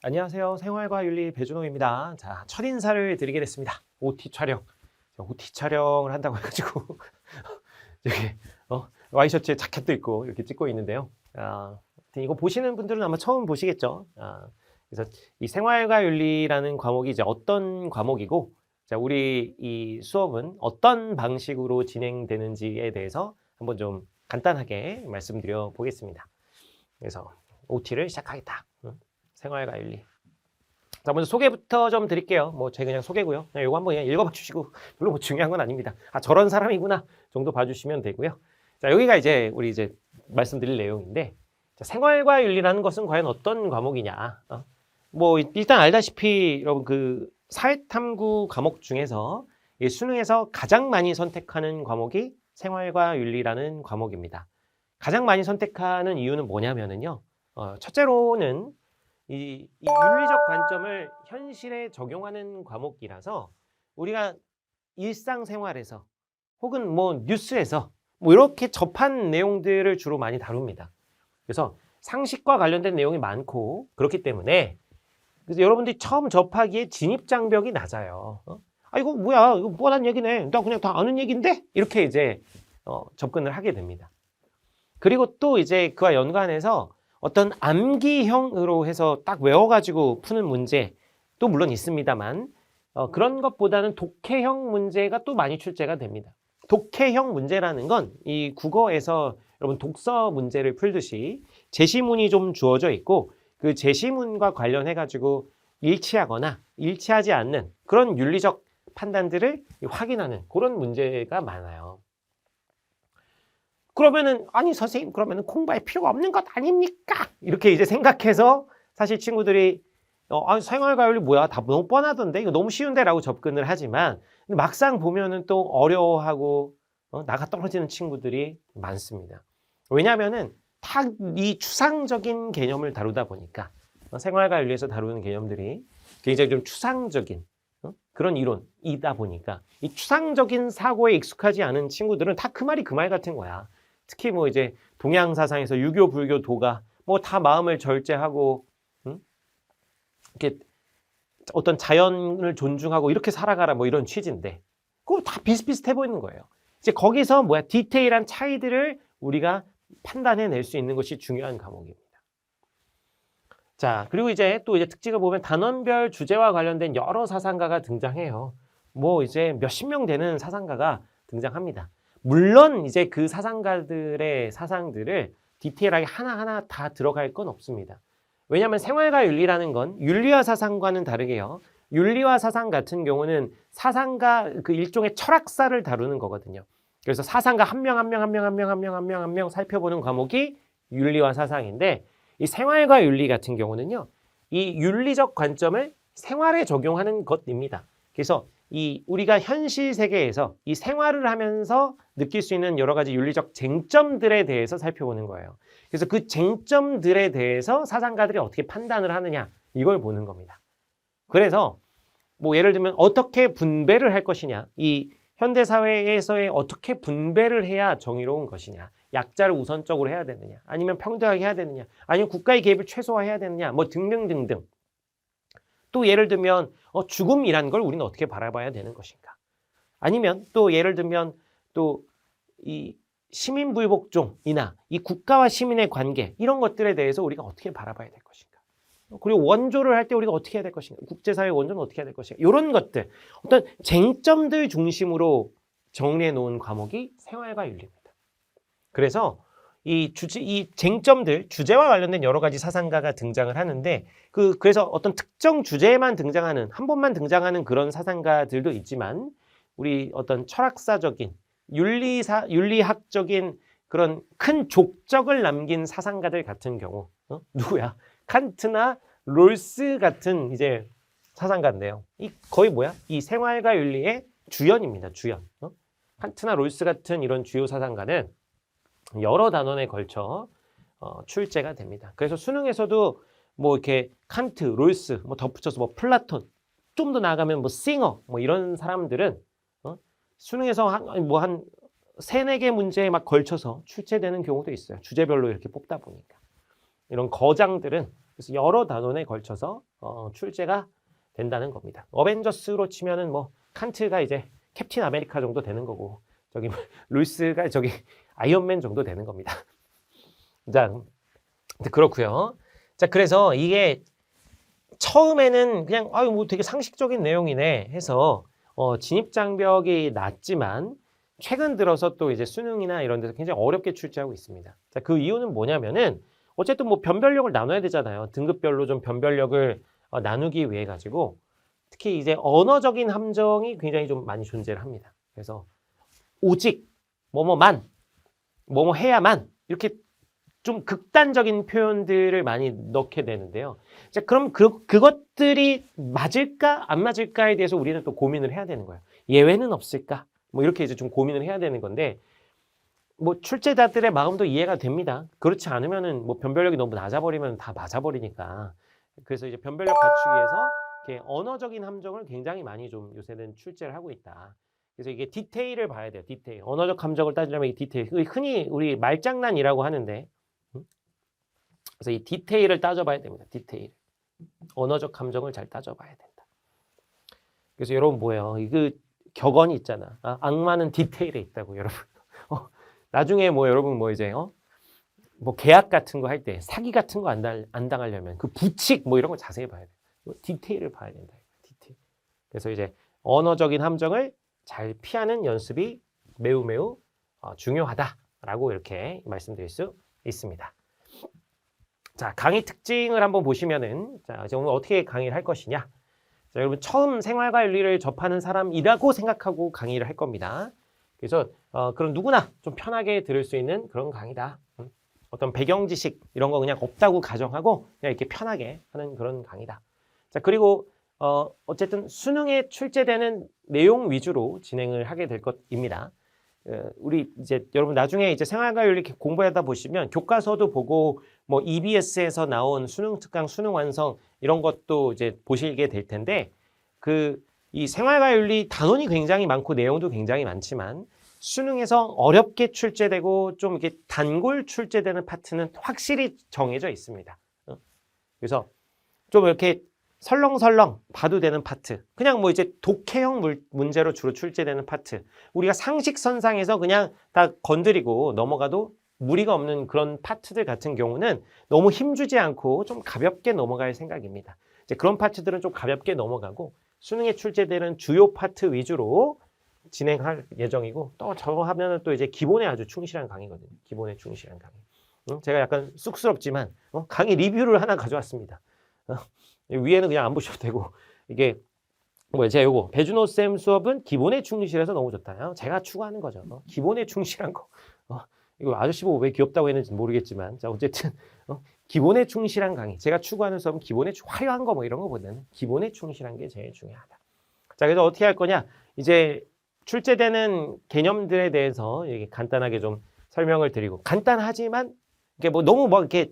안녕하세요. 생활과 윤리 배준호입니다. 자, 첫 인사를 드리게 됐습니다. OT 촬영. OT 촬영을 한다고 해가지고 여기 와이셔츠에 자켓도 입고 이렇게 찍고 있는데요. 이거 보시는 분들은 아마 처음 보시겠죠. 그래서 이 생활과 윤리라는 과목이 이제 어떤 과목이고, 자, 우리 이 수업은 어떤 방식으로 진행되는지에 대해서 한번 좀 간단하게 말씀드려 보겠습니다. 그래서 OT를 시작하겠다. 생활과 윤리. 자, 먼저 소개부터 좀 드릴게요. 제 그냥 소개고요. 그냥 요거 한번 그냥 읽어봐 주시고, 별로 중요한 건 아닙니다. 저런 사람이구나 정도 봐주시면 되고요. 자, 여기가 이제 우리 이제 말씀드릴 내용인데, 자, 생활과 윤리라는 것은 과연 어떤 과목이냐? 일단 알다시피 여러분 그 사회탐구 과목 중에서 이 수능에서 가장 많이 선택하는 과목이 생활과 윤리라는 과목입니다. 가장 많이 선택하는 이유는 뭐냐면은요. 첫째로는 이 윤리적 관점을 현실에 적용하는 과목이라서 우리가 일상생활에서 혹은 뉴스에서 이렇게 접한 내용들을 주로 많이 다룹니다. 그래서 상식과 관련된 내용이 많고 그렇기 때문에 그래서 여러분들이 처음 접하기에 진입장벽이 낮아요. 이거 뭐야? 이거 뻔한 얘기네. 나 그냥 다 아는 얘기인데? 이렇게 이제 접근을 하게 됩니다. 그리고 또 이제 그와 연관해서 어떤 암기형으로 해서 딱 외워가지고 푸는 문제도 물론 있습니다만 그런 것보다는 독해형 문제가 또 많이 출제가 됩니다. 독해형 문제라는 건 이 국어에서 여러분 독서 문제를 풀듯이 제시문이 좀 주어져 있고 그 제시문과 관련해가지고 일치하거나 일치하지 않는 그런 윤리적 판단들을 확인하는 그런 문제가 많아요. 그러면은 아니 선생님 그러면은 공부할 필요가 없는 것 아닙니까? 이렇게 이제 생각해서 사실 친구들이 생활과 윤리 뭐야? 다 너무 뻔하던데 이거 너무 쉬운데 라고 접근을 하지만 막상 보면은 또 어려워하고 나가 떨어지는 친구들이 많습니다. 왜냐하면은 다 이 추상적인 개념을 다루다 보니까 생활과 윤리에서 다루는 개념들이 굉장히 좀 추상적인 그런 이론이다 보니까 이 추상적인 사고에 익숙하지 않은 친구들은 다 그 말이 그 말 같은 거야. 특히 이제 동양 사상에서 유교, 불교, 도가 다 마음을 절제하고 이렇게 어떤 자연을 존중하고 이렇게 살아가라 이런 취지인데 그거 다 비슷비슷해 보이는 거예요. 이제 거기서 디테일한 차이들을 우리가 판단해낼 수 있는 것이 중요한 과목입니다. 자, 그리고 이제 또 특징을 보면 단원별 주제와 관련된 여러 사상가가 등장해요. 이제 몇십 명 되는 사상가가 등장합니다. 물론 이제 그 사상가들의 사상들을 디테일하게 하나하나 다 들어갈 건 없습니다. 왜냐하면 생활과 윤리라는 건 윤리와 사상과는 다르게요. 윤리와 사상 같은 경우는 사상가 그 일종의 철학사를 다루는 거거든요. 그래서 사상가 한 명 한 명 한 명 한 명 한 명 한 명 한 명 살펴보는 과목이 윤리와 사상인데 이 생활과 윤리 같은 경우는요. 이 윤리적 관점을 생활에 적용하는 것입니다. 그래서 우리가 현실 세계에서 이 생활을 하면서 느낄 수 있는 여러 가지 윤리적 쟁점들에 대해서 살펴보는 거예요. 그래서 그 쟁점들에 대해서 사상가들이 어떻게 판단을 하느냐 이걸 보는 겁니다. 그래서 예를 들면 어떻게 분배를 할 것이냐 이 현대사회에서의 어떻게 분배를 해야 정의로운 것이냐 약자를 우선적으로 해야 되느냐 아니면 평등하게 해야 되느냐 아니면 국가의 개입을 최소화해야 되느냐 등등등등 또 예를 들면 죽음이라는 걸 우리는 어떻게 바라봐야 되는 것인가 아니면 또 예를 들면 또 이 시민불복종이나 이 국가와 시민의 관계 이런 것들에 대해서 우리가 어떻게 바라봐야 될 것인가 그리고 원조를 할 때 우리가 어떻게 해야 될 것인가 국제사회 원조는 어떻게 해야 될 것인가 이런 것들 어떤 쟁점들 중심으로 정리해 놓은 과목이 생활과 윤리입니다. 그래서 이 쟁점들 주제와 관련된 여러 가지 사상가가 등장을 하는데 그래서 어떤 특정 주제에만 등장하는 한 번만 등장하는 그런 사상가들도 있지만 우리 어떤 철학사적인 윤리학적인 그런 큰 족적을 남긴 사상가들 같은 경우 누구야? 칸트나 롤스 같은 이제 사상가인데요. 이 거의 이 생활과 윤리의 주연입니다. 주연. 칸트나 롤스 같은 이런 주요 사상가는 여러 단원에 걸쳐 출제가 됩니다. 그래서 수능에서도 이렇게 칸트, 롤스 덧붙여서 플라톤, 좀 더 나아가면 싱어 이런 사람들은 수능에서 한 3-4개 문제에 막 걸쳐서 출제되는 경우도 있어요. 주제별로 이렇게 뽑다 보니까. 이런 거장들은 그래서 여러 단원에 걸쳐서 출제가 된다는 겁니다. 어벤져스로 치면은 뭐 칸트가 이제 캡틴 아메리카 정도 되는 거고 저기 루이스가 저기 아이언맨 정도 되는 겁니다. 자, 그렇고요. 자, 그래서 이게 처음에는 그냥 아유 뭐 되게 상식적인 내용이네 해서 진입 장벽이 낮지만 최근 들어서 또 이제 수능이나 이런 데서 굉장히 어렵게 출제하고 있습니다. 자, 그 이유는 뭐냐면은 어쨌든 뭐 변별력을 나눠야 되잖아요. 등급별로 좀 변별력을 나누기 위해 가지고 특히 이제 언어적인 함정이 굉장히 좀 많이 존재를 합니다. 그래서 오직 뭐뭐만 뭐뭐 해야만 이렇게 좀 극단적인 표현들을 많이 넣게 되는데요. 자, 그럼 그것들이 맞을까 안 맞을까에 대해서 우리는 또 고민을 해야 되는 거예요. 예외는 없을까? 뭐 이렇게 이제 좀 고민을 해야 되는 건데 뭐 출제자들의 마음도 이해가 됩니다. 그렇지 않으면은 뭐 변별력이 너무 낮아버리면 다 맞아버리니까. 그래서 이제 변별력 갖추기 위해서 이렇게 언어적인 함정을 굉장히 많이 좀 요새는 출제를 하고 있다. 그래서 이게 디테일을 봐야 돼요. 디테일. 언어적 함정을 따지려면 이 디테일. 흔히 우리 말장난이라고 하는데 그래서 이 디테일을 따져봐야 됩니다. 디테일. 언어적 함정을 잘 따져봐야 된다. 그래서 여러분 뭐예요? 이거 격언이 있잖아. 악마는 디테일에 있다고 여러분. 나중에 뭐 여러분 뭐 이제 뭐 계약 같은 거 할 때 사기 같은 거 안 당하려면 그 부칙 뭐 이런 거 자세히 봐야 돼. 디테일을 봐야 된다. 디테일. 그래서 이제 언어적인 함정을 잘 피하는 연습이 매우 중요하다라고 이렇게 말씀드릴 수 있습니다. 자, 강의 특징을 한번 보시면은 자, 이제 오늘 어떻게 강의를 할 것이냐? 자, 여러분 처음 생활과 윤리를 접하는 사람이라고 생각하고 강의를 할 겁니다. 그래서 그럼 누구나 좀 편하게 들을 수 있는 그런 강의다. 어떤 배경 지식 이런 거 그냥 없다고 가정하고 그냥 이렇게 편하게 하는 그런 강의다. 자, 그리고 어쨌든 수능에 출제되는 내용 위주로 진행을 하게 될 것입니다. 우리 이제 여러분 나중에 이제 생활과 윤리 공부하다 보시면 교과서도 보고 뭐 EBS에서 나온 수능 특강, 수능 완성 이런 것도 이제 보시게 될 텐데 이 생활과 윤리 단원이 굉장히 많고 내용도 굉장히 많지만 수능에서 어렵게 출제되고 좀 이렇게 단골 출제되는 파트는 확실히 정해져 있습니다. 그래서 좀 이렇게 설렁설렁 봐도 되는 파트, 그냥 뭐 이제 독해형 문제로 주로 출제되는 파트, 우리가 상식선상에서 그냥 다 건드리고 넘어가도 무리가 없는 그런 파트들 같은 경우는 너무 힘주지 않고 좀 가볍게 넘어갈 생각입니다. 이제 그런 파트들은 좀 가볍게 넘어가고 수능에 출제되는 주요 파트 위주로 진행할 예정이고 또 저거 하면은 또 이제 기본에 아주 충실한 강의거든요. 기본에 충실한 강의. 제가 약간 쑥스럽지만 강의 리뷰를 하나 가져왔습니다. 위에는 그냥 안 보셔도 되고 이게 뭐야 제가 요거 배준호 쌤 수업은 기본에 충실해서 너무 좋다. 제가 추구하는 거죠. 기본에 충실한 거. 이거 아저씨 보고 왜 귀엽다고 했는지 모르겠지만 자 어쨌든 기본에 충실한 강의. 제가 추구하는 수업은 기본에 화려한 거 뭐 이런 거보다는 기본에 충실한 게 제일 중요하다. 자 그래서 어떻게 할 거냐? 이제 출제되는 개념들에 대해서 간단하게 좀 설명을 드리고 간단하지만 이게 뭐 너무 뭐 이렇게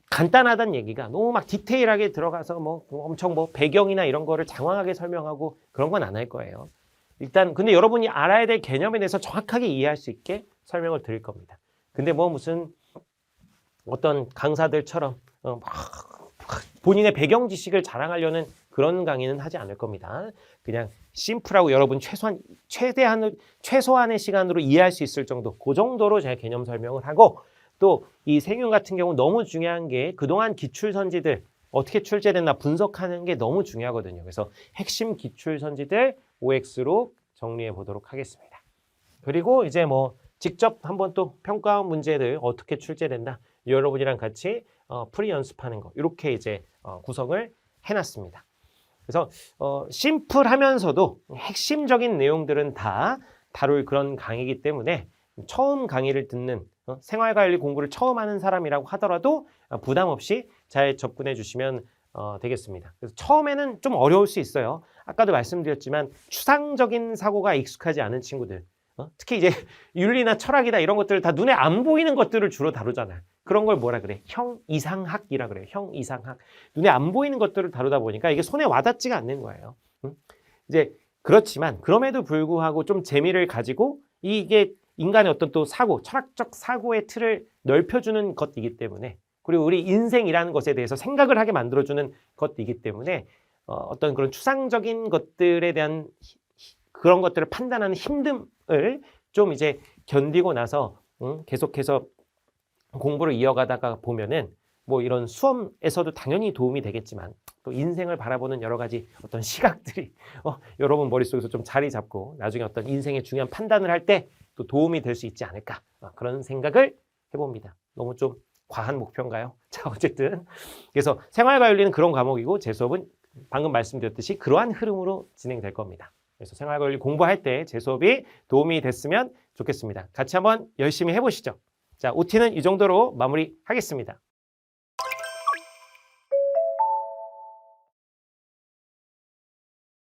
간단하다는 얘기가 너무 막 디테일하게 들어가서 뭐 엄청 뭐 배경이나 이런 거를 장황하게 설명하고 그런 건 안 할 거예요. 일단 근데 여러분이 알아야 될 개념에 대해서 정확하게 이해할 수 있게 설명을 드릴 겁니다. 근데 뭐 무슨 어떤 강사들처럼 막 본인의 배경 지식을 자랑하려는 그런 강의는 하지 않을 겁니다. 그냥 심플하고 여러분 최소한의 시간으로 이해할 수 있을 정도, 그 정도로 제가 개념 설명을 하고 또 이 생윤 같은 경우 너무 중요한 게 그동안 기출선지들 어떻게 출제됐나 분석하는 게 너무 중요하거든요. 그래서 핵심 기출선지들 OX로 정리해 보도록 하겠습니다. 그리고 이제 뭐 직접 한번 또 평가원 문제들 어떻게 출제된다 여러분이랑 같이 풀이 연습하는 거 이렇게 이제 구성을 해놨습니다. 그래서 심플하면서도 핵심적인 내용들은 다 다룰 그런 강의이기 때문에 처음 강의를 듣는 생활관리 공부를 처음 하는 사람이라고 하더라도 부담 없이 잘 접근해 주시면 되겠습니다. 그래서 처음에는 좀 어려울 수 있어요. 아까도 말씀드렸지만 추상적인 사고가 익숙하지 않은 친구들 특히 이제 윤리나 철학이다 이런 것들 다 눈에 안 보이는 것들을 주로 다루잖아요. 그런 걸 뭐라 그래? 형이상학이라 그래요. 형이상학. 눈에 안 보이는 것들을 다루다 보니까 이게 손에 와닿지가 않는 거예요. 이제 그렇지만 그럼에도 불구하고 좀 재미를 가지고 이게 인간의 어떤 또 사고, 철학적 사고의 틀을 넓혀주는 것이기 때문에 그리고 우리 인생이라는 것에 대해서 생각을 하게 만들어주는 것이기 때문에 어떤 그런 추상적인 것들에 대한 그런 것들을 판단하는 힘듦을 좀 이제 견디고 나서 계속해서 공부를 이어가다가 보면은 뭐 이런 수험에서도 당연히 도움이 되겠지만 또 인생을 바라보는 여러 가지 어떤 시각들이 여러분 머릿속에서 좀 자리 잡고 나중에 어떤 인생의 중요한 판단을 할 때 또 도움이 될 수 있지 않을까 그런 생각을 해봅니다. 너무 좀 과한 목표인가요? 자, 어쨌든 그래서 생활과윤리는 그런 과목이고 제 수업은 방금 말씀드렸듯이 그러한 흐름으로 진행될 겁니다. 그래서 생활과윤리 공부할 때 제 수업이 도움이 됐으면 좋겠습니다. 같이 한번 열심히 해보시죠. 자, OT는 이 정도로 마무리하겠습니다.